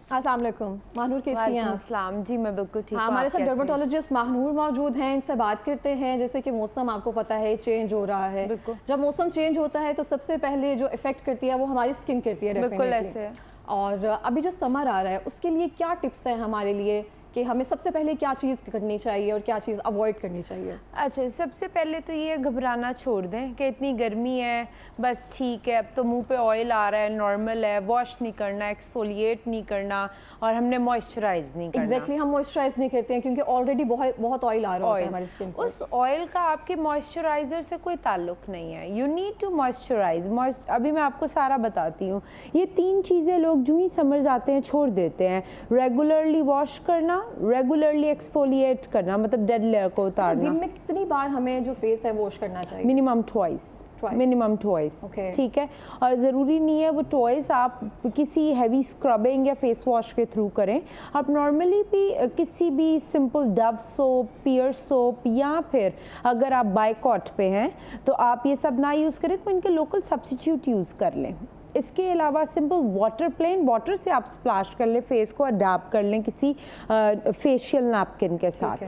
अस्सलाम वालेकुम महानूर, कैसी हैं आप? अस्सलाम जी, मैं बिल्कुल ठीक हूँ। हमारे साथ डर्मेटोलॉजिस्ट महानूर मौजूद हैं, इनसे बात करते हैं। जैसे कि मौसम आपको पता है चेंज हो रहा है, जब मौसम चेंज होता है तो सबसे पहले जो इफेक्ट करती है वो हमारी स्किन करती है। बिल्कुल ऐसे। और अभी जो समर आ रहा है उसके लिए क्या टिप्स हैं हमारे लिए कि हमें सबसे पहले क्या चीज़ करनी चाहिए और क्या चीज़ अवॉइड करनी चाहिए? अच्छा, सबसे पहले तो ये घबराना छोड़ दें कि इतनी गर्मी है, बस ठीक है, अब तो मुंह पे ऑयल आ रहा है, नॉर्मल है, वॉश नहीं करना, एक्सफोलिएट नहीं करना और हमने मॉइस्चराइज नहीं करना। एग्जैक्टली, हम मॉइस्चराइज नहीं करते हैं क्योंकि ऑलरेडी बहुत ऑयल आ रहा है हमारी स्किन पर। उस ऑयल का आपके मॉइस्चराइजर से कोई ताल्लुक नहीं है। You need to moisturise. अभी मैं आपको सारा बताती हूँ। ये 3 चीज़ें लोग जो ही समझ आते हैं छोड़ देते हैं। रेगुलरली वॉश करना, रेगुलरली एक्सफोलिएट करना, मतलब डेड लेयर को उतारना। दिन में कितनी बार हमें जो फेस है वॉश करना चाहिए? Minimum twice. मिनिमम ट्वाइस, ठीक है। और ज़रूरी नहीं है वो ट्वाइस आप किसी हैवी स्क्रबिंग या फेस वॉश के थ्रू करें। आप नॉर्मली भी किसी भी सिंपल डव सोप, पियर सोप, या फिर अगर आप बायकॉट पे हैं तो आप ये सब ना यूज़ करें तो इनके लोकल सब्स्टिट्यूट यूज़ कर लें। इसके अलावा सिंपल वाटर, प्लेन वाटर से आप स्प्लैश कर लें, फेस को अडैप्ट कर लें किसी फेशियल नैपकिन के साथ।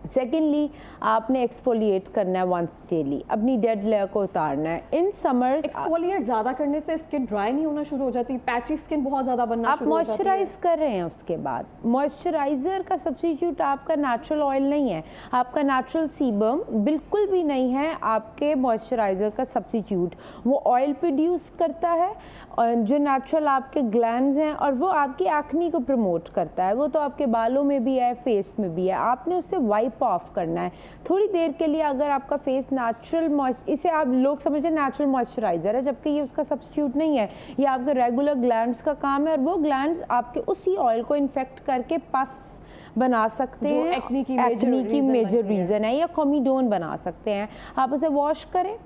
सेकेंडली, आपने एक्सफोलिएट करना है वंस डेली, अपनी डेड लेयर को उतारना है। इन समर्स एक्सफोलिएट ज़्यादा करने से स्किन ड्राई नहीं होना शुरू हो जाती? पैची स्किन बहुत ज़्यादा बनना आप मॉइस्चराइज कर रहे हैं, उसके बाद मॉइस्चराइजर का सब्स्टिट्यूट आपका नेचुरल ऑयल नहीं है, आपका नेचुरल सीबम बिल्कुल भी नहीं है आपके मॉइस्चराइजर का सब्स्टिट्यूट। वो ऑयल प्रोड्यूस करता है जो नेचुरल आपके ग्लैंड्स हैं, और वो आपकी एक्नी को प्रमोट करता है। वो तो आपके बालों में भी है, फेस में भी है। आपने उससे वाइप ऑफ करना है थोड़ी देर के लिए। अगर आपका फेस नेचुरल इसे आप लोग समझते हैं नेचुरल मॉइस्चराइजर है, जबकि ये उसका सब्स्टिट्यूट नहीं है। ये आपके रेगुलर ग्लैंड्स का काम है, और वो ग्लैंड्स आपके उसी ऑयल को इन्फेक्ट करके पस बना सकते हैं। एक्नी की मेजर रीज़न है, या कोमिडोन बना सकते हैं। आप उसे वॉश करें।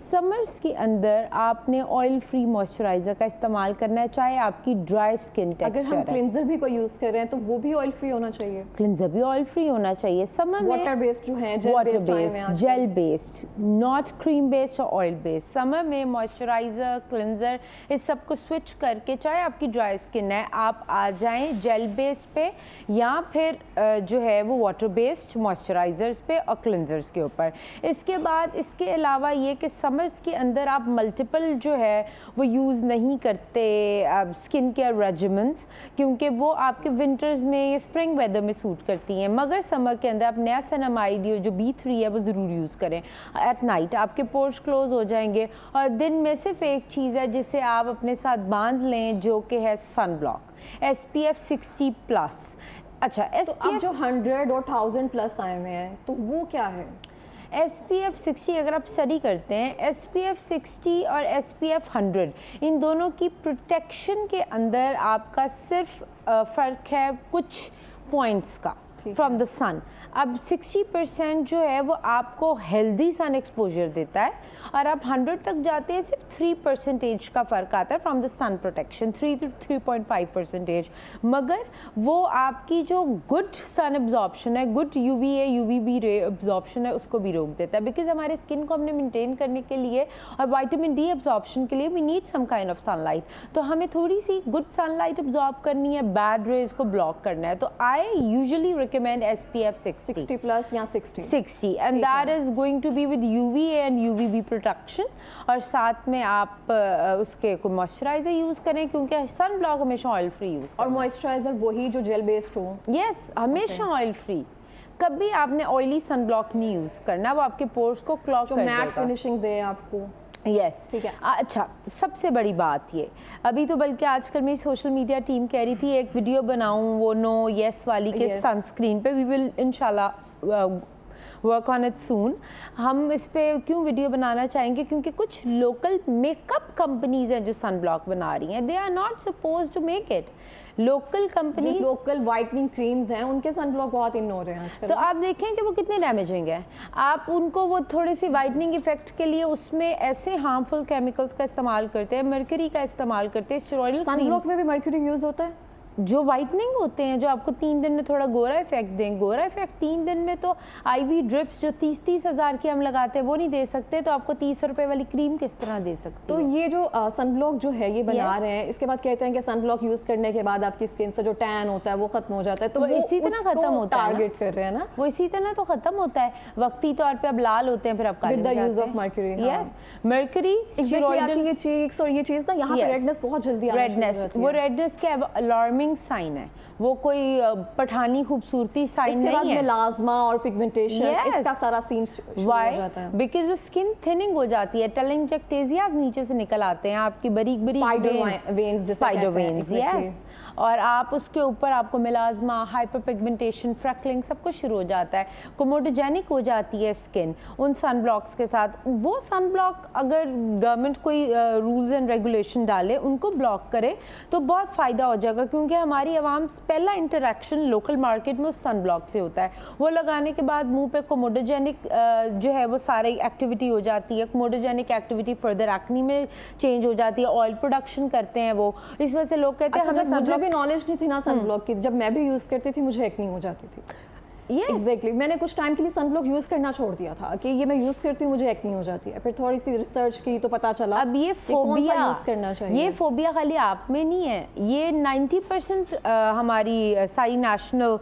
समर्स के अंदर आपने ऑयल फ्री मॉइस्चराइजर का इस्तेमाल करना है, चाहे आपकी ड्राई स्किन टेक्सचर अगर हम क्लिंजर भी कोई यूज कर रहे हैं तो वो भी ऑयल फ्री होना चाहिए? क्लिंजर भी ऑयल फ्री होना चाहिए। समर में वाटर बेस्ड जो है, gel based, not cream based और ऑयल बेस्ड। समर में मॉइस्चराइजर, क्लिंजर, इस सब को स्विच करके, चाहे आपकी ड्राई स्किन है, आप आ जाएं जेल बेस्ड पे, या फिर जो है वो वाटर बेस्ड मॉइस्चराइजर्स पे और क्लिंजर्स के ऊपर। इसके बाद इसके अलावा ये कि समर्स के अंदर आप मल्टीपल जो है वो यूज़ नहीं करते स्किन केयर रेजिमेंट्स, क्योंकि वो आपके विंटर्स में या स्प्रिंग वेदर में सूट करती हैं। मगर समर के अंदर आप नियासिनामाइड जो B3 है वो ज़रूर यूज़ करें। एट नाइट आपके पोर्स क्लोज हो जाएंगे। और दिन में सिर्फ एक चीज़ है जिसे आप अपने साथ बांध लें, जो कि है सन ब्लॉक, SPF 60+। अच्छा, तो अब जो 100 और 1000 प्लस आए हुए हैं तो वो क्या है? SPF 60 अगर आप स्टडी करते हैं, SPF 60 और SPF 100 इन दोनों की प्रोटेक्शन के अंदर आपका सिर्फ फ़र्क है कुछ पॉइंट्स का फ्रॉम द सन। अब 60% जो है वो आपको हेल्दी सन एक्सपोजर देता है, और आप 100 तक जाते हैं सिर्फ 3% का फ़र्क आता है from the sun protection, 3 to 3.5%। मगर वो आपकी जो गुड सन एब्जॉर्प्शन है, good UVA UVB ray absorption है, उसको भी रोक देता है। बिकॉज हमारे स्किन को हमने मेंटेन करने के लिए और विटामिन D एब्जॉर्प्शन के लिए we need some kind of sunlight. तो हमें थोड़ी सी गुड सनलाइट एब्जॉर्ब करनी है, बैड रेज को ब्लॉक करना है। तो आई यूजुअली रिकमेंड SPF 60+ या 60, and that is going to be with UVA and UVB protection. और साथ में आप उसके कोई मॉइस्चराइजर यूज़ करें, क्योंकि सन ब्लॉक हमेशा ऑयल फ्री यूज़ करें। और मॉइस्चराइजर वही जो जेल बेस्ड हो? यस, हमेशा ऑयल फ्री। कभी आपने ऑयली सन ब्लॉक नहीं यूज़ करना, वो आपके पोर्स को क्लॉग कर देगा, मैट फिनिशिंग दे आपको। यस, ठीक है। अच्छा, सबसे बड़ी बात ये, अभी तो बल्कि आजकल मेरी सोशल मीडिया टीम कह रही थी एक वीडियो बनाऊं वो नो यस वाली के सनस्क्रीन पे। वी विल इंशाल्लाह वर्क ऑन इट सून। हम इस पे क्यों वीडियो बनाना चाहेंगे, क्योंकि कुछ लोकल मेकअप कंपनीज हैं जो सन ब्लॉक बना रही हैं, they are not suppose to make it. Local companies, local whitening creams हैं, उनके सन ब्लॉक बहुत इन हो रहे हैं आजकल। तो आप देखें कि वो कितने डैमेजिंग है। आप उनको वो थोड़ी सी वाइटनिंग इफेक्ट के लिए उसमें ऐसे हार्मफुल केमिकल्स का इस्तेमाल करते हैं, मर्क्यूरी का इस्तेमाल करते हैं, स्टेरॉइडल सन ब्लॉक में भी मर्क्यूरी यूज होता है? जो वाइटनिंग होते हैं, जो आपको 3 दिन में थोड़ा गोरा इफेक्ट दें, गोरा इफेक्ट 3 दिन में तो आईवी ड्रिप्स जो 30-30 हज़ार की हम लगाते हैं वो नहीं दे सकते, तो आपको 30 रुपए वाली क्रीम किस तरह दे सकते तो हैं? ये जो सनब्लॉक जो है ये बना Yes. रहे हैं, इसके बाद कहते हैं कि सनब्लॉक यूज करने के बाद आपकी स्किन से जो टैन होता है वो खत्म हो जाता है, तो वो इसी तरह उसको खत्म होता है ना? टारगेट कर रहे हैं ना वो इसी तरह तो खत्म होता है, वक्ती तौर पे अब लाल होते हैं फिर आप काले With the हो use जाते of हैं। mercury, हाँ। Yes, mercury, Exactly, आपकी ये चीक्स और ये चीज ना यहाँ पे Yes. रेडनेस बहुत जल्दी आना शुरू हो रेडनेस, जाती वो है। रेडनेस क्या है? अलार्मिंग साइन है, वो कोई पठानी खूबसूरती साइन इसके बाद नहीं है। मेलाज्मा और पिगमेंटेशन, Yes. इसका सारा सीन शुरू हो Why? जाता है। Because वो स्किन थिनिंग हो जाती है, टेलेंजेक्टेसियाज नीचे से निकल आते हैं, आपकी बारीक बारीक Spider veins जिसे स्पाइडर कहते हैं, वेन्स, exactly. यस। और आप उसके ऊपर आपको मेलाज्मा, हाइपर पिगमेंटेशन, फ्रैकलिंग सब कुछ शुरू हो जाता है, कोमोडोजेनिक हो जाती है स्किन उन सनब्लॉक्स के साथ। वो सनब्लॉक अगर गवर्नमेंट कोई रूल्स एंड रेगुलेशन डाले, उनको ब्लॉक करे तो बहुत फ़ायदा हो जाएगा, क्योंकि हमारी आवाम पहला इंटरेक्शन लोकल मार्केट में उस सनब्लॉक से होता है। वो लगाने के बाद मुंह पे कोमोडोजेनिक जो है वो सारी एक्टिविटी हो जाती है, कोमोडोजेनिक एक्टिविटी फर्दर एक्नी में चेंज हो जाती है, ऑयल प्रोडक्शन करते हैं वो, इस वजह से लोग कहते हैं अच्छा, हमें जब मुझे सनब्लॉक। भी नॉलेज नहीं थी ना सनब्लॉक की, जब मैं भी यूज करती थी मुझे एक्नी हो जाती थी। Yes. एग्जैक्टली मैंने कुछ टाइम के लिए सनब्लॉक यूज करना छोड़ दिया था कि ये मैं यूज करती हूँ मुझे एक्नी हो जाती है, फिर थोड़ी सी रिसर्च की तो पता चला अब ये कि कौन सा फोबिया, यूज करना चाहिए। ये फोबिया खाली आप में नहीं है, ये 90% हमारी सारी नेशनल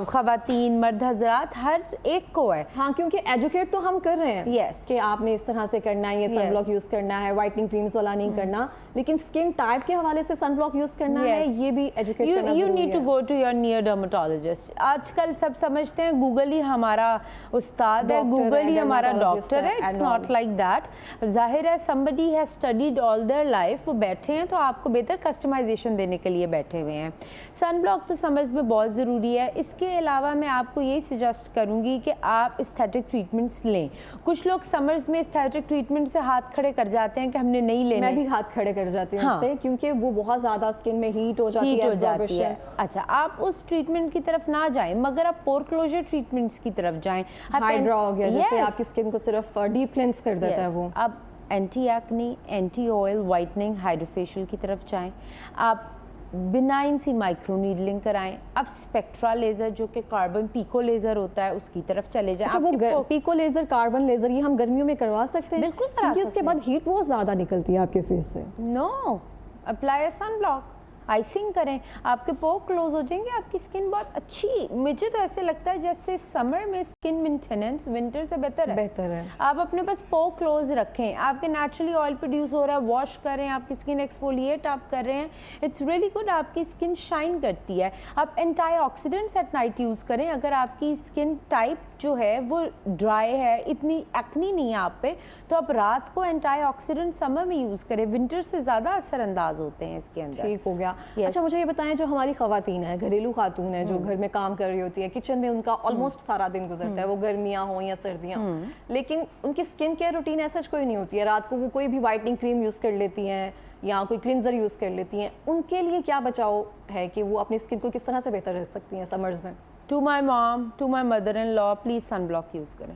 खवातीन, मर्द हजरात हर एक को है। हाँ, क्योंकि एजुकेट तो हम कर रहे हैं Yes. कि आपने इस तरह से करना है, ये Yes. सनब्लॉक यूज करना है, वाइटनिंग क्रीम्स वाला नहीं करना, लेकिन स्किन टाइप के हवाले से सनब्लॉक यूज करना है, Yes. ये भी एजुकेट यू करना यू जरूरी नीड टू है। Go to your near dermatologist. आजकल सब समझते हैं गूगल ही हमारा उस्ताद है, Doctor गूगल है, ही हमारा dermatologist डॉक्टर है। है, it's and not all. Like that. जाहिर है somebody has studied all their life, वो बैठे हैं तो आपको बेहतर कस्टमाइजेशन देने के लिए बैठे हुए हैं। सनब्लॉक तो समझ में बहुत ज़रूरी है। इसके अलावा मैं आपको यही सजेस्ट करूँगी कि आप एस्थेटिक ट्रीटमेंट्स लें। कुछ लोग समर्स में एस्थेटिक ट्रीटमेंट से हाथ खड़े कर जाते हैं कि हमने नहीं लेने। मैं भी हाथ खड़े कर जाती हूँ हाँ। इससे, क्योंकि वो बहुत ज्यादा स्किन में हीट हो जाती हीट है, हो जाती है। absorption। अच्छा, आप उस ट्रीटमेंट की तरफ ना जाएं, मगर आप पोर क्लोजर ट्रीटमेंट्स की तरफ जाएं। आप हाइड्रा हो गया, जैसे Yes. आपकी स्किन को सिर्फ डीप क्लेंस कर देता है Yes. वो। आप anti acne, anti oil, whitening, hydrofacial की तरफ जाएं। आप बिनाइन सी माइक्रो नीडलिंग कराएं। आप स्पेक्ट्रा लेज़र जो कि कार्बन पीको लेज़र होता है उसकी तरफ चले जाएं। अच्छा, वो पीको लेजर, कार्बन लेजर, ये हम गर्मियों में करवा सकते हैं? बिल्कुल करा क्योंकि सकते उसके बाद हीट बहुत ज्यादा निकलती है आपके फेस से। नो, अप्लाई सनब्लॉक, आइसिंग करें, आपके पोर क्लोज हो जाएंगे, आपकी स्किन बहुत अच्छी। मुझे तो ऐसे लगता है जैसे समर में स्किन मेंटेनेंस विंटर से बेहतर है। आप अपने पास पोर क्लोज रखें, आपके नेचुरली ऑयल प्रोड्यूस हो रहा है, वॉश करें, आपकी स्किन एक्सफोलिएट आप कर रहे हैं, इट्स रियली गुड, आपकी स्किन शाइन करती है। आप एंटीऑक्सीडेंट्स एट नाइट यूज़ करें। अगर आपकी स्किन टाइप जो है वो ड्राई है, इतनी एक्नी नहीं है आप पे, तो आप रात को एंटीऑक्सीडेंट समर में यूज़ करें, विंटर से ज़्यादा असरअंदाज होते हैं इसके अंदर। ठीक हो गया। Yes. अच्छा, मुझे ये बताएं, जो हमारी खवातीन है, घरेलू खातून है, जो घर में काम कर रही होती है, किचन में उनका ऑलमोस्ट सारा दिन गुजरता है, वो गर्मियाँ हो या सर्दियाँ हो, लेकिन उनकी स्किन केयर रूटीन ऐसा कोई नहीं होती है। रात को वो कोई भी वाइटनिंग क्रीम यूज़ कर लेती हैं या कोई क्लिनजर यूज़ कर लेती हैं, उनके लिए क्या बचाव है कि वो अपनी स्किन को किस तरह से बेहतर रख सकती हैं समर्स में? To my mom, to my mother in law, please sunblock use करें।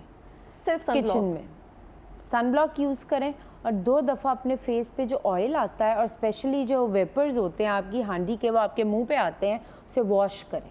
सिर्फ किचन सनब्लॉक में सनब्लॉक यूज़ करें, और 2 दफ़ा अपने फेस पे जो ऑयल आता है और स्पेशली जो वेपर्स होते हैं आपकी हांडी के, वो आपके मुंह पे आते हैं, उसे वॉश करें।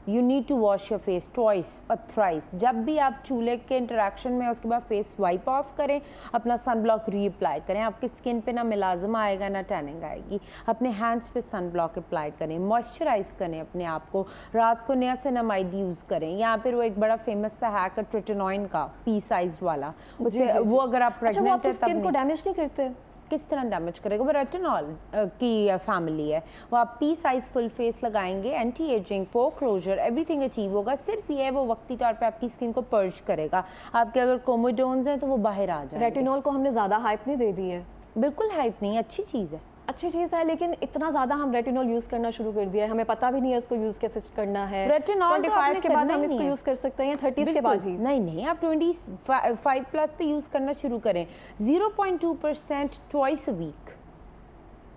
You need to wash your face twice और थ्राइस। जब भी आप चूल्हे के इंटरेक्शन में उसके बाद फेस वाइप ऑफ करें, अपना सनब्लॉक रीअप्लाई करें। आपकी स्किन पे ना मिलाजमा आएगा ना टैनिंग आएगी। अपने हैंड्स पे सनब्लॉक अप्लाई करें, मॉइस्चराइज करें अपने आप को। रात को नियासिनामाइड यूज़ करें। यहाँ पर वो एक बड़ा फेमस सा हैक है ट्रिटेनॉइन का, पी साइज वाला, उससे वो अगर आप अच्छा, वो प्रेग्नेंट आपकी है स्किन को तब डैमेज नहीं करते? किस तरह डैमेज करेगा? वो रेटिनॉल की फैमिली है। वो आप पी साइज फुल फेस लगाएंगे, एंटी एजिंग, पोर क्लोजर, एवरीथिंग अचीव होगा। सिर्फ ये है वो वक्ती तौर पे आपकी स्किन को पर्ज करेगा। आपके अगर कोमोडोन्स हैं तो वो बाहर आ जाएंगे। रेटिनॉल को हमने ज़्यादा हाइप नहीं दे दी है? बिल्कुल हाइप नहीं, अच्छी चीज़ है। अच्छी चीज़ है, लेकिन इतना ज़्यादा हम रेटिनॉल यूज़ करना शुरू कर दिया है, हमें पता भी नहीं है इसको यूज़ कैसे करना है। रेटिनॉल तो 25 के बाद आपने हम करना इसको ही यूज़ कर सकते हैं या 30 के बाद ही? नहीं, आप 25 प्लस पे यूज़ करना शुरू करें। 0.2% ट्वाइस अ वीक,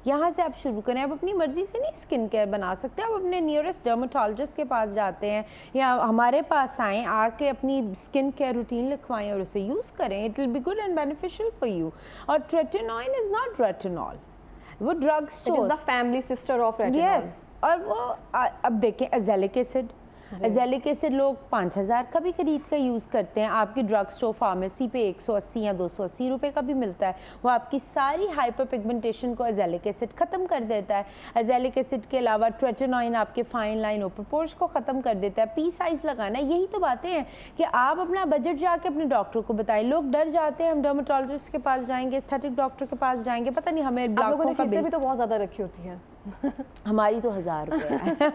यहाँ से आप शुरू करें। आप अपनी मर्जी से नहीं स्किन केयर बना सकते। आप अपने नियरेस्ट डर्मेटोलॉजिस्ट के पास जाते हैं या हमारे पास आएँ, आके अपनी स्किन केयर रूटीन लिखवाएं और उसे यूज़ करें। It will be good and beneficial for you. और ट्रेटिनॉइन इज़ नॉट रेटिनॉल। वो drug it is store, the family sister of retinol. Yes. और वो अब देखें एजेलिक एसिड, एजेलिक एसिड लोग 5000 का भी खरीद कर यूज़ करते हैं, आपकी ड्रग स्टोर फार्मेसी पे 180 या 280 रुपए का भी मिलता है। वो आपकी सारी हाइपर पिगमेंटेशन को एजेलिक एसिड ख़त्म कर देता है। एजेलिक एसिड के अलावा ट्रेटिनोइन आपके फाइन लाइन ओपर पोर्स को ख़त्म कर देता है। पी साइज लगाना है, यही तो बातें हैं कि आप अपना बजट जाके अपने डॉक्टर को बताएं। लोग डर जाते हैं, हम डर्माटोलॉजिस्ट के पास जाएंगे, एस्थेटिक डॉक्टर के पास जाएंगे, पता नहीं हमें आप लोगों ने का फीसें भी तो बहुत ज़्यादा रखी होती हैं। हमारी तो 1000 रुपये है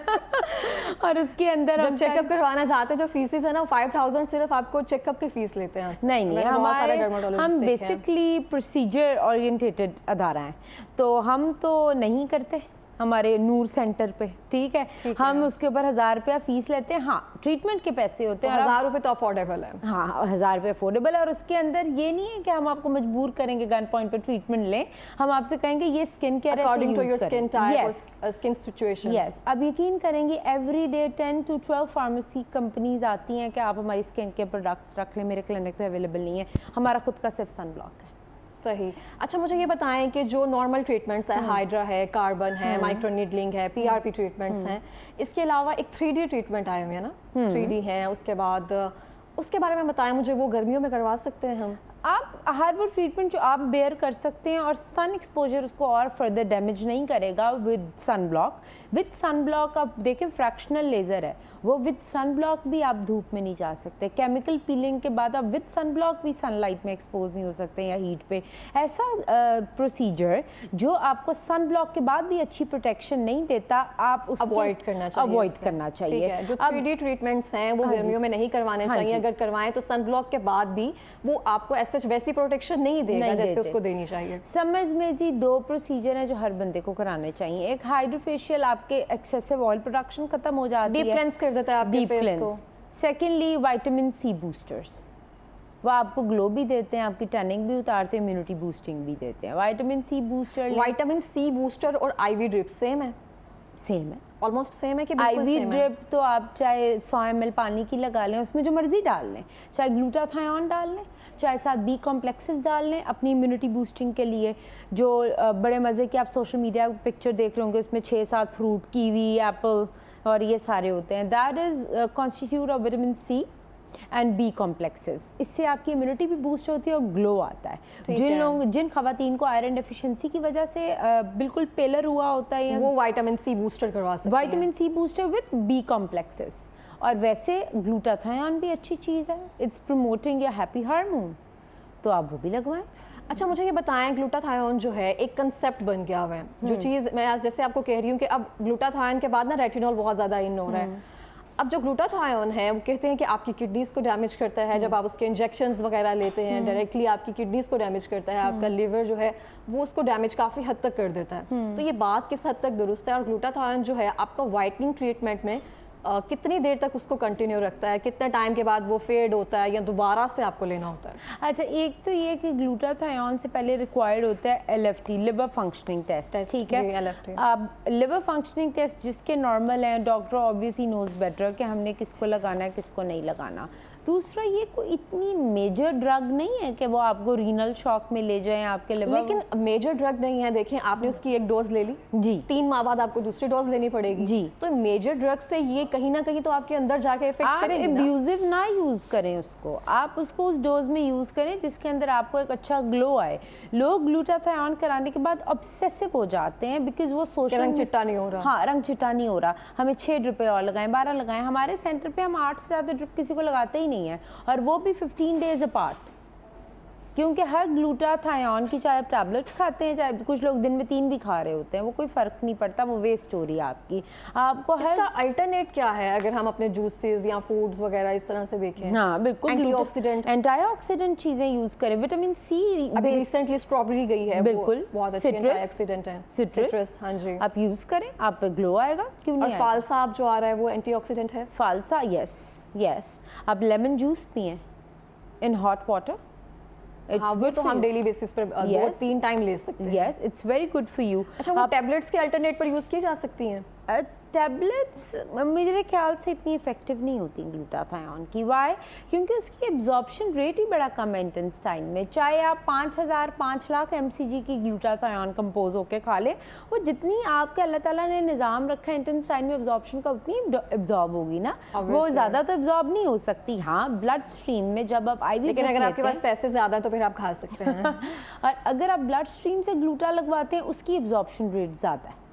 और उसके अंदर जब चेकअप करवाना चाहते हैं, जो फीसेस है ना 5000 सिर्फ आपको चेकअप की फीस लेते हैं आपसे। नहीं, हमारे हम बेसिकली प्रोसीजर ओरिएंटेटेड अदारा हैं, तो हम तो नहीं करते हमारे नूर सेंटर पे, ठीक है, हम उसके ऊपर 1000 रुपया फीस लेते हैं। हाँ, ट्रीटमेंट के पैसे होते हैं, 1000 रुपये तो अफोर्डेबल है। हाँ, 1000 रुपये अफोर्डेबल है। और उसके अंदर ये नहीं है कि हम आपको मजबूर करेंगे गन पॉइंट पे ट्रीटमेंट लें, हम आपसे कहेंगे ये skin care according to your skin type और स्किन सिचुएशन। यस, अब यकीन करेंगे every day 10 to 12 pharmacy companies आती हैं कि आप हमारी स्किन केयर प्रोडक्ट्स रख लें, मेरे क्लिनिक पे अवेलेबल नहीं है। हमारा खुद का सिर्फ सन ब्लॉक है। सही। अच्छा, मुझे ये बताएं कि जो नॉर्मल ट्रीटमेंट्स है, हाइड्रा है, कार्बन है, माइक्रो नीडलिंग है, पीआरपी ट्रीटमेंट्स हैं, इसके अलावा एक 3D ट्रीटमेंट आए हुए हैं ना, 3D है, उसके बाद उसके बारे में बताएं मुझे, वो गर्मियों में करवा सकते हैं हम? आप हर वो ट्रीटमेंट जो आप बेयर कर सकते हैं और सन एक्सपोजर उसको और फर्दर डैमेज नहीं करेगा with sun block. With sun block आप देखें फ्रैक्शनल लेज़र है वो, विद सन ब्लॉक भी आप धूप में नहीं जा सकते। केमिकल पीलिंग के बाद आप विद सन ब्लॉक भी सनलाइट में एक्सपोज नहीं हो सकते या हीट पे। ऐसा प्रोसीजर जो आपको सन ब्लॉक के बाद भी अच्छी प्रोटेक्शन नहीं देता, आप उसको अवॉइड करना चाहिए। जो 3D ट्रीटमेंट्स हैं वो गर्मियों में नहीं करवाने चाहिए। अगर करवाएं तो सन ब्लॉक के बाद भी वो आपको ऐसे वैसी प्रोटेक्शन नहीं देगा जैसे उसको देनी चाहिए। समर्स में जी 2 प्रोसीजर हैं जो हर बंदे को कराने चाहिए। एक हाइड्रोफेशियल, आपके एक्सेसिव ऑयल प्रोडक्शन खत्म हो जाती है, डीप क्लेंस कर देता है आपके फेस को। सेकेंडली विटामिन सी बूस्टर्स, वो आपको ग्लो भी देते हैं, आपकी टैनिंग भी उतारते हैं, इम्यूनिटी बूस्टिंग भी देते हैं। विटामिन सी बूस्टर और आईवी ड्रिप सेम है? सेम है, ऑलमोस्ट सेम है कि आईवी ड्रिप तो आप चाहे 100 ml पानी की लगा लें, उसमें जो मर्जी डाल लें, चाहे ग्लूटाथायोन डाल लें, चाहे साथ बी कॉम्प्लेक्सेस डाल लें अपनी इम्यूनिटी बूस्टिंग के लिए। जो बड़े मज़े के आप सोशल मीडिया पिक्चर देख रहे होंगे, उसमें 6-7 फ्रूट, कीवी, एप्पल और ये सारे होते हैं, that is constitute of vitamin C and B complexes. इससे आपकी इम्यूनिटी भी बूस्ट होती है और ग्लो आता है। जिन खवातीन को आयरन डेफिशिएंसी की वजह से बिल्कुल पेलर हुआ होता है, वो विटामिन सी बूस्टर करवा सकते हैं। Vitamin C booster with B complexes. और वैसे ग्लूटाथायोन भी अच्छी चीज़ है, it's promoting your happy hormone, तो आप वो भी लगवाएं। अच्छा, मुझे ये बताएं, ग्लूटाथायोन जो है एक कंसेप्ट बन गया हुआ है, जो चीज़ मैं आज जैसे आपको कह रही हूँ कि अब ग्लूटाथायोन के बाद ना रेटिनॉल बहुत ज़्यादा इन हो रहा है। अब जो ग्लूटाथायोन है वो कहते हैं कि आपकी किडनीज को डैमेज करता है, जब आप उसके इंजेक्शंस वगैरह लेते हैं डायरेक्टली आपकी किडनीज को डैमेज करता है, आपका लिवर जो है वो उसको डैमेज काफ़ी हद तक कर देता है। तो ये बात किस हद तक दुरुस्त है? और ग्लूटाथायोन जो है आपका वाइटनिंग ट्रीटमेंट में कितनी देर तक उसको कंटिन्यू रखता है, कितने टाइम के बाद वो फेड होता है या दोबारा से आपको लेना होता है? अच्छा, एक तो ये कि ग्लूटाथायोन से पहले रिक्वायर्ड होता है एलएफटी, लिवर फंक्शनिंग टेस्ट, ठीक है। अब लिवर फंक्शनिंग टेस्ट जिसके नॉर्मल हैं, डॉक्टर ऑब्वियसली नोज बेटर कि हमने किसको लगाना है किसको नहीं लगाना। दूसरा, ये कोई इतनी मेजर ड्रग नहीं है कि वो आपको रीनल शॉक में ले जाए आपके लिवर। लेकिन मेजर ड्रग नहीं है, देखें आपने उसकी एक डोज ले ली जी, 3 माह बाद आपको दूसरी डोज लेनी पड़ेगी जी, तो मेजर ड्रग से ये कहीं ना कहीं तो आपके अंदर जाके इफेक्ट करेगी। आप एब्यूजिव ना यूज़ करें उसको, आप उसको उस डोज में यूज़ करें जिसके अंदर आपको एक अच्छा ग्लो आए। लोग ग्लूटाथायोन कराने के बाद ऑब्सेसिव हो जाते हैं बिकॉज वो सोशल रंग चिट्टा नहीं हो रहा। हाँ, रंग चिट्टा नहीं हो रहा, हमें 6 ड्रिपें और लगाएं, 12 लगाएं। हमारे सेंटर पे हम 8 से ज़्यादा ड्रिप किसी को लगाते ही नहीं है, और वो भी 15 डेज अपार्ट, क्योंकि हर ग्लूटाथायोन की चाहे आप टैबलेट्स खाते हैं, चाहे कुछ लोग दिन में 3 भी खा रहे होते हैं, वो कोई फ़र्क नहीं पड़ता, वो वेस्ट हो रही है आपकी। आपको हर अल्टरनेट क्या है अगर हम अपने जूसेस या फूड्स वगैरह इस तरह से देखें? हाँ बिल्कुल, एंटीऑक्सीडेंट चीज़ें यूज़ करें। विटामिन सी रिसेंटली स्ट्रॉबेरी गई है, बिल्कुल बहुत अच्छी एंटीऑक्सीडेंट है, सिट्रस। हाँ जी, आप यूज़ करें, आप पे ग्लो आएगा, क्यों नहीं? और फालसा आप जो आ रहा है वो एंटीऑक्सीडेंट है। फालसा, यस, आप लेमन जूस पिएं इन हॉट वाटर, हाँ, वो तो हम डेली बेसिस पर 2-3 टाइम ले सकते हैं। Yes, it's very good for you. अच्छा, वो टैबलेट्स के अल्टरनेट पर यूज़ की जा सकती हैं? टैबलेट्स मेरे ख्याल से इतनी इफेक्टिव नहीं होती ग्लूटाथायोन की। वाई? क्योंकि उसकी एब्जॉर्प्शन रेट ही बड़ा कम है इंटेस्टाइन में। चाहे आप 5 लाख mcg की ग्लूटाथायोन कंपोज होकर खा लें, वो जितनी आपके अल्लाह ताला ने निज़ाम रखा है इंटेस्टाइन में एब्जॉर्प्शन का, उतनी एब्जॉर्ब होगी ना। वो ज़्यादा तो एब्जॉर्ब नहीं हो सकती। हाँ, ब्लड स्ट्रीम में जब आप IV लेकिन अगर आपके पास पैसे ज़्यादा तो फिर आप खा सकते हैं। और अगर आप ब्लड स्ट्रीम से ग्लूटा लगवाते हैं, उसकी एब्जॉर्प्शन रेट ज़्यादा है।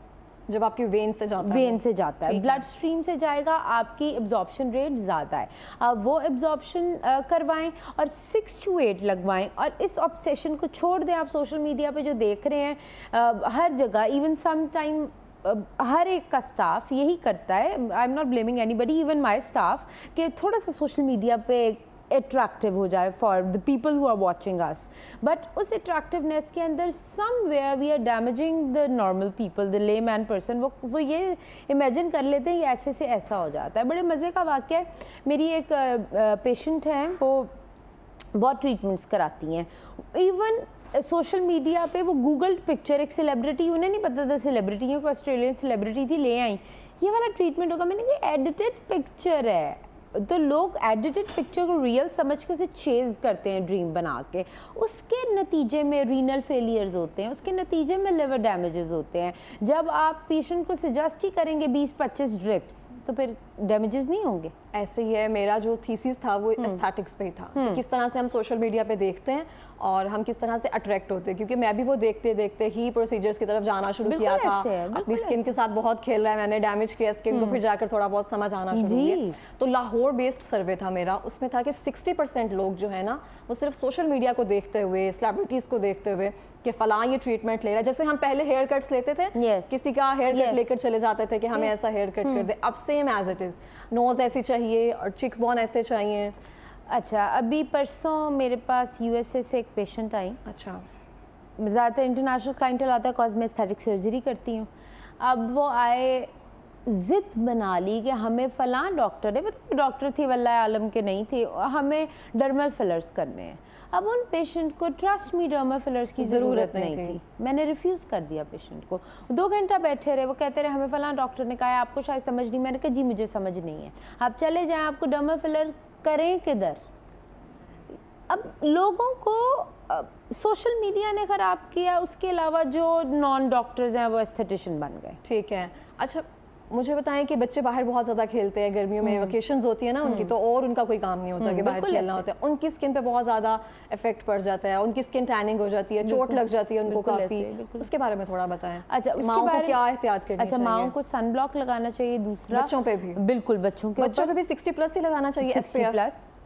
जब आपकी वेन से जाता है, वेन से जाता है, ब्लड स्ट्रीम से जाएगा, आपकी एब्जॉर्प्शन रेट ज़्यादा है। आप वो एब्जॉर्प्शन करवाएं और 6 to 8 लगवाएं और इस ऑब्सेशन को छोड़ दें। आप सोशल मीडिया पे जो देख रहे हैं हर जगह, इवन सम टाइम हर एक का स्टाफ यही करता है। I am not blaming anybody, even my staff, कि थोड़ा सा सोशल मीडिया पे अट्रैक्टिव हो जाए for the people who are watching us, but उस अट्रैक्टिवनेस के अंदर somewhere we are damaging the normal people, the layman person. वो ये इमेजिन कर लेते हैं कि ऐसे से ऐसा हो जाता है। बड़े मज़े का वाक़या है, मेरी एक पेशेंट हैं, वो बहुत ट्रीटमेंट्स कराती हैं। इवन सोशल मीडिया पे वो गूगल पिक्चर, एक सेलिब्रिटी, उन्हें नहीं पता था सेलिब्रिटी है, कोई ऑस्ट्रेलियन सेलिब्रिटी थी, ले आई, ये वाला ट्रीटमेंट होगा। मैंने कहा एडिटेड पिक्चर है, तो लोग एडिटेड पिक्चर को रियल समझ के उसे चेज करते हैं ड्रीम बना के। उसके नतीजे में रीनल फेलियर्स होते हैं, उसके नतीजे में लिवर डैमेजेस होते हैं। जब आप पेशेंट को सजेस्ट ही करेंगे 20-25 ड्रिप्स, तो फिर डैमेजेस नहीं होंगे। ऐसे ही है, मेरा जो थीसिस था वो एस्थेटिक्स पे ही था, कि किस तरह से हम सोशल मीडिया पे देखते हैं और हम किस तरह से अट्रैक्ट होते हैं। क्योंकि मैं भी वो देखते देखते ही प्रोसीजर्स की तरफ जाना शुरू किया था। अपनी स्किन के साथ बहुत खेल रहा है मैंने, डैमेज किया स्किन को, फिर जाकर थोड़ा बहुत समझ आना शुरू किया। तो लाहौर बेस्ड सर्वे था मेरा, उसमें था कि 60% लोग जो है ना, वो सिर्फ सोशल मीडिया को देखते हुए, सेलिब्रिटीज़ को देखते हुए कि फलां ये ट्रीटमेंट ले रहा है। जैसे हम पहले हेयर कट्स लेते थे, किसी का हेयर कट लेकर चले जाते थे कि हमें ऐसा हेयर कट कर दे, अब same as it is, nose ऐसी चाहिए और चिक्स बोन ऐसे चाहिए। अच्छा, अभी परसों मेरे पास USA से एक पेशेंट आई। अच्छा, ज़्यादातर इंटरनेशनल क्लाइंटल आता है, कॉज मैं एस्थेटिक सर्जरी करती हूँ। अब वो आए, ज़िद बना ली कि हमें फ़लाँ डॉक्टर है, मतलब डॉक्टर थी वल्लाह आलम के नहीं थी, हमें डर्मल फिलर्स करने हैं। अब उन पेशेंट को ट्रस्ट मी डर्मल फिलर्स की ज़रूरत नहीं थी। मैंने रिफ्यूज़ कर दिया पेशेंट को। 2 घंटा बैठे रहे, वो कहते रहे हमें फ़लाँ डॉक्टर ने कहा है, आपको शायद समझ नहीं। मैंने कहा जी मुझे समझ नहीं है, आप चले जाएँ, आपको डर्मल फिलर करें किधर। अब लोगों को सोशल मीडिया ने ख़राब किया, उसके अलावा जो नॉन डॉक्टर्स हैं वो एस्थेटिशियन बन गए। ठीक है। अच्छा, मुझे बताएं कि बच्चे बाहर बहुत ज़्यादा खेलते हैं, गर्मियों में वेकेशंस होती है ना उनकी, तो और उनका कोई काम नहीं होता कि बाहर खेलना होता है, उनकी स्किन पे बहुत ज़्यादा इफेक्ट पड़ जाता है, उनकी स्किन टैनिंग हो जाती है, चोट लग जाती है उनको काफ़ी। उसके बारे में थोड़ा बताएं। अच्छा, उसके माओं बारे को क्या एहतियात करनी चाहिए? अच्छा, माओं को सन ब्लॉक लगाना चाहिए। दूसरा बच्चों पे भी? बिल्कुल, बच्चों पे भी 60+ ही लगाना चाहिए।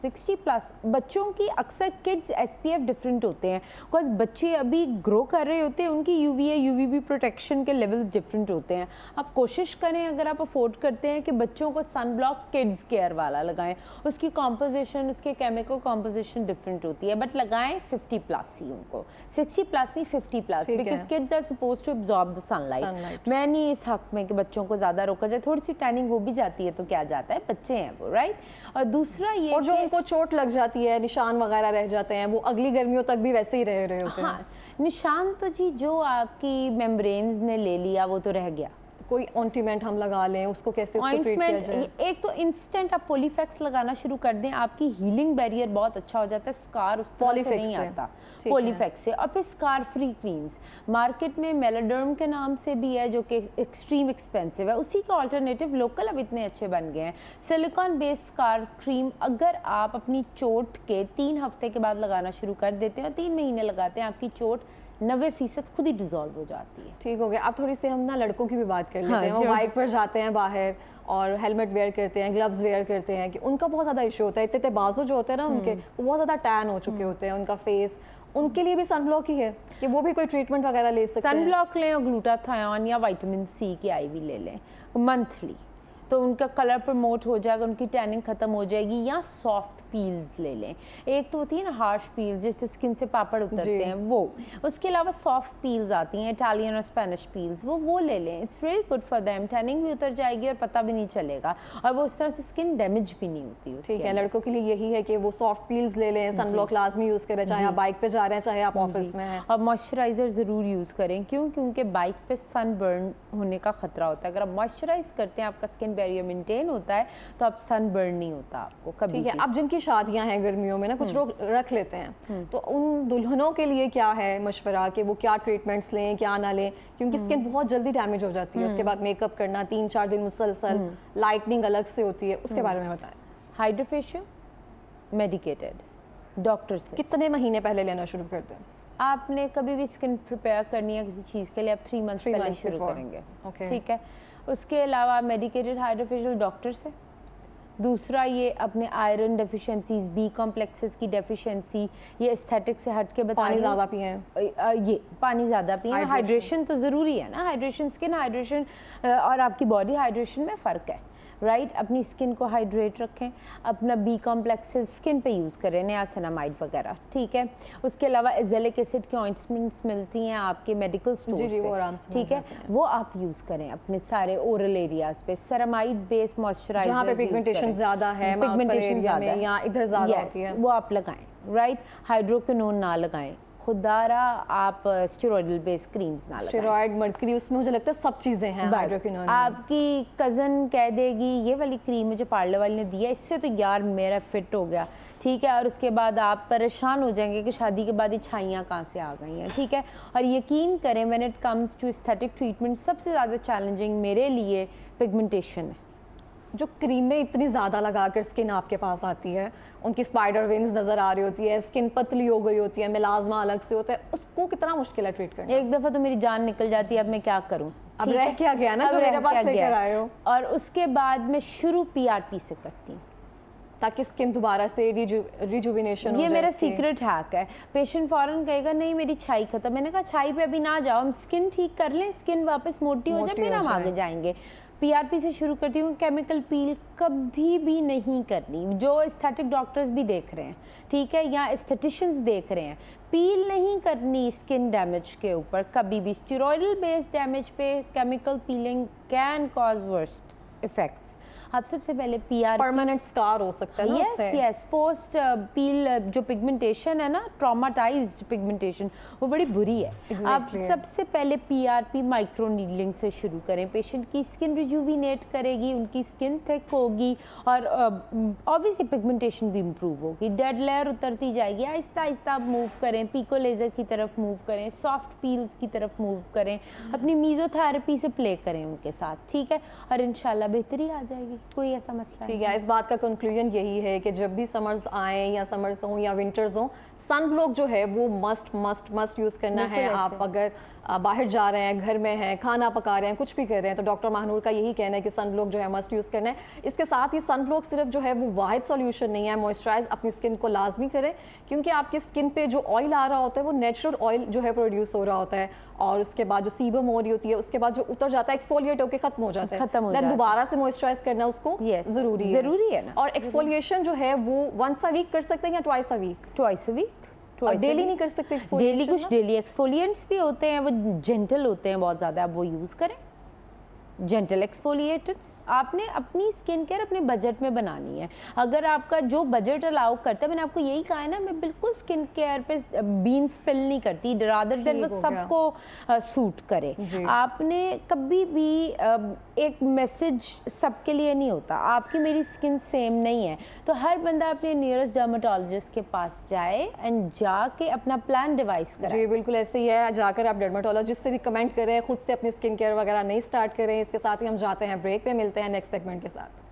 60+ बच्चों की अक्सर किड्स SPF डिफरेंट होते हैं, बिकॉज बच्चे अभी ग्रो कर रहे होते हैं, उनकी UVA UVB प्रोटेक्शन के लेवल्स डिफरेंट होते हैं। आप कोशिश करें, अगर आप अफोर्ड करते हैं, कि बच्चों को सन ब्लॉक किड्स केयर वाला लगाएं। उसकी कॉम्पोजिशन, उसके केमिकल कॉम्पोजिशन डिफरेंट होती है, बट लगाएं 50+ ही उनको, 60+ नहीं 50+, because kids are suppose to absorb the sunlight. मैं नहीं इस हक में कि बच्चों को ज़्यादा रोका जाए, थोड़ी सी टैनिंग हो भी जाती है तो क्या जाता है, बच्चे हैं वो, राइट। और दूसरा ये, और जो उनको चोट लग जाती है, निशान वगैरह रह जाते हैं, वो अगली गर्मियों तक भी वैसे ही रह रहे होते हैं। निशान तो जी जो आपकी मेम्ब्रेन्स ने ले लिया वो तो रह गया। कोई ऑइंटमेंट हम लगा लें, उसको कैसे उसको ट्रीट किया जाए? एक तो इंस्टेंट आप पॉलीफैक्स लगाना शुरू कर दें, आपकी हीलिंग बैरियर बहुत अच्छा हो जाता है, स्कार उस तरह से नहीं आता पॉलीफैक्स से। और फिर स्कार फ्री क्रीम्स मार्केट में मेलोडर्म के नाम से भी है, जो कि एक्सट्रीम एक्सपेंसिव है, उसी का ऑल्टरनेटिव लोकल अब इतने अच्छे बन गए हैं। सिलिकॉन बेस्ड स्कार क्रीम अगर आप अपनी चोट के 3 हफ्ते के बाद लगाना शुरू कर देते हैं और 3 महीने लगाते हैं, आपकी चोट 90% खुद ही डिजोल्व हो जाती है। ठीक हो गया। अब थोड़ी सी हम ना लड़कों की भी बात कर लेते हैं। वो बाइक पर जाते हैं बाहर और हेलमेट वेयर करते हैं, ग्लव्स वेयर करते हैं, कि उनका बहुत ज़्यादा इशू होता है। इतने बाजू जो होते हैं ना उनके, वो बहुत ज़्यादा टैन हो चुके होते हैं, उनका फेस, उनके लिए भी सनब्लॉक ही है कि वो भी कोई ट्रीटमेंट वगैरह ले सकते हैं? सनब्लॉक लें और ग्लूटाथायोन या विटामिन C की IV ले लें मंथली। तो उनका कलर प्रमोट हो जाएगा, उनकी टैनिंग ख़त्म हो जाएगी। या सॉफ्ट पील्स ले लें, एक तो होती है ना हार्श पील्स जिससे स्किन से पापड़ उतरते हैं वो, उसके अलावा सॉफ्ट पील्स आती हैं इटालियन और स्पेनिश पील्स, वो ले लें। It's very good for them, tanning भी उतर जाएगी और पता भी नहीं चलेगा, और वो उस तरह से स्किन डैमेज भी नहीं होती। ठीक है, लड़कों के लिए यही है कि वो सॉफ्ट पील्स ले लें, सनब्लॉक लाजमी यूज़ करें, चाहे आप बाइक पे जा रहे हैं चाहे आप ऑफिस में हैं, और मॉइस्चराइज़र ज़रूर यूज़ करें। क्यों? क्योंकि बाइक पे सनबर्न होने का ख़तरा होता है। अगर आप मॉइस्चराइज करते हैं, आपका स्किन बैरियर मेंटेन होता है, तो आप सनबर्न नहीं होता आपको कभी। ठीक है, अब जिनकी शादियां हैं गर्मियों में ना, कुछ लोग रख लेते हैं, तो उन दुल्हनों के लिए क्या है मशवरा कि वो क्या ट्रीटमेंट्स लें क्या ना लें, क्योंकि स्किन बहुत जल्दी डैमेज हो जाती है, उसके बाद मेकअप करना 3-4 दिन मुसलसल, लाइटनिंग अलग से होती है, उसके बारे में बताएं। हाइड्रोफेशियल मेडिकेटेड डॉक्टर से कितने महीने पहले लेना शुरू करते हैं? आपने कभी भी स्किन प्रिपेयर करनी है किसी चीज़ के लिए, आप 3 मंथ पहले शुरू करेंगे। ठीक है, उसके अलावा मेडिकेटेड हाइड्रोफेशियल डॉक्टर से। दूसरा, ये अपने आयरन डेफिशिएंसीज, बी कॉम्प्लेक्सेस की डेफिशिएंसी, ये एस्थेटिक से हट के बता पानी ज़्यादा पिएं, ये पानी ज़्यादा पिएं, हाइड्रेशन तो ज़रूरी है ना, हाइड्रेशन, स्किन हाइड्रेशन और आपकी बॉडी हाइड्रेशन में फ़र्क है, राइट। अपनी स्किन को हाइड्रेट रखें, अपना बी कॉम्प्लेक्सेस स्किन पे यूज़ करें, नियासिनामाइड वगैरह, ठीक है। उसके अलावा एजेलिक एसिड की ऑइंटमेंट्स मिलती हैं आपके मेडिकल स्टोर से, वो आराम से ठीक है, वो आप यूज़ करें अपने सारे ओरल एरियाज पे। सेरामाइड बेस्ड मॉइस्चराइजर जहाँ पे पिगमेंटेशन ज़्यादा है, पिगमेंटेशन ज़्यादा है या इधर ज़्यादा होती है, वो आप लगाएं, राइट। हाइड्रोक्विनोन ना लगाएं, खुदारा आप स्टेरॉइडल बेस्ड क्रीम्स ना लगाएं। स्टेरॉइड, मर्क्यूरी, उसमें मुझे लगता है सब चीज़ें हैं हाइड्रोक्विनोन। आपकी कज़न कह देगी ये वाली क्रीम मुझे पार्लर वाली ने दी है, इससे तो यार मेरा फिट हो गया, ठीक है, और उसके बाद आप परेशान हो जाएंगे कि शादी के बाद ये छाइयाँ कहाँ से आ गई हैं, ठीक है। और यकीन करें, when it comes to aesthetic treatment, सबसे ज़्यादा चैलेंजिंग मेरे लिए पिगमेंटेशन है। जो क्रीमें इतनी ज़्यादा लगाकर स्किन आपके पास आती है, उनकी स्पाइडर वेन्स नज़र आ रही होती है, स्किन पतली हो गई होती है, मिलाजमा अलग से होता है, उसको कितना मुश्किल है ट्रीट करना। एक दफ़ा तो मेरी जान निकल जाती है, अब मैं क्या करूँ, अब रह क्या गया ना जो मेरे पास लेकर आए हो। और उसके बाद मैं शुरू PRP से करती हूँ ताकि स्किन दोबारा से रिजुविनेशन हो। ये मेरा सीक्रेट हैक है। पेशेंट फौरन कहेगा नहीं मेरी छाई खत्म, मैंने कहा छाई पे अभी ना जाओ, हम स्किन ठीक कर लें, स्किन वापस मोटी हो जाए, फिर हम आगे जाएंगे। PRP से शुरू करती हूँ। केमिकल पील कभी भी नहीं करनी, जो एस्थेटिक डॉक्टर्स भी देख रहे हैं, ठीक है, या एस्थेटिशियंस देख रहे हैं, पील नहीं करनी स्किन डैमेज के ऊपर कभी भी। स्टेरॉइडल बेस्ड डैमेज पे chemical peeling can cause worst effects. आप सबसे पहले PRP, परमानेंट स्कार हो सकता है ना उससे। यस, पोस्ट पील जो पिगमेंटेशन है ना, ट्रॉमाटाइज्ड पिगमेंटेशन, वो बड़ी बुरी है। आप सबसे पहले PRP माइक्रो नीडलिंग से शुरू करें। पेशेंट की स्किन रिजुविनेट करेगी, उनकी स्किन थिक होगी और ऑब्वियसली पिगमेंटेशन भी इम्प्रूव होगी, डेड लेयर उतरती जाएगी। आहिस्ता आहिस्ता आप मूव करें, पिको लेज़र की तरफ मूव करें, सॉफ्ट पील्स की तरफ मूव करें, अपनी मीज़ोथेरेपी से प्ले करें उनके साथ, ठीक है, और इंशाल्लाह बेहतरी आ जाएगी, कोई ऐसा मसला ठीक है। इस बात का कंक्लूजन यही है कि जब भी समर्स आए या समर्स हों या विंटर्स हों, सन ब्लॉक जो है वो मस्ट यूज़ करना है। आप अगर बाहर जा रहे हैं, घर में हैं, खाना पका रहे हैं, कुछ भी कर रहे हैं, तो डॉक्टर महानूर का यही कहना है कि सन ब्लॉक जो है मस्ट यूज़ करना है। इसके साथ ही सन ब्लॉक सिर्फ जो है वो वाहिद सॉल्यूशन नहीं है, मॉइस्चराइज अपनी स्किन को लाजमी करें, क्योंकि आपकी स्किन पे जो ऑयल आ रहा होता है वो नेचुरल ऑयल जो है प्रोड्यूस हो रहा होता है, और उसके बाद जो सीबम हो रही होती है, उसके बाद जो उतर जाता है एक्सफोलिएट होकर खत्म हो जाता है, दोबारा से मॉइस्चराइज करना उसको जरूरी है ना। और एक्सफोलिएशन जो है वो वंस अ वीक कर सकते हैं या ट्वाइस अ वीक? डेली नहीं कर सकते डेली, कुछ डेली एक्सफोलिएंट्स भी होते हैं, वो जेंटल होते हैं बहुत ज़्यादा, आप वो यूज़ करें, जेंटल एक्सफोलिएटर्स। आपने अपनी स्किन केयर अपने बजट में बनानी है। अगर आपका जो बजट अलाउ करता है, मैंने आपको यही कहा है ना, मैं बिल्कुल स्किन केयर पे बीन स्पिल नहीं करती, रादर देन वो सबको सूट करे। आपने कभी भी एक मैसेज सबके लिए नहीं होता, आपकी मेरी स्किन सेम नहीं है, तो हर बंदा अपने नियरेस्ट डर्माटोलॉजिस्ट के पास जाए एंड जाके अपना प्लान डिवाइस करे। जी बिल्कुल ऐसे ही है, जाकर आप डर्माटोलॉजिस्ट से रिकमेंड करें, खुद से अपनी स्किन केयर वगैरह नहीं स्टार्ट करें। इसके साथ ही हम जाते हैं ब्रेक पे, मिलते हैं नेक्स्ट सेगमेंट के साथ।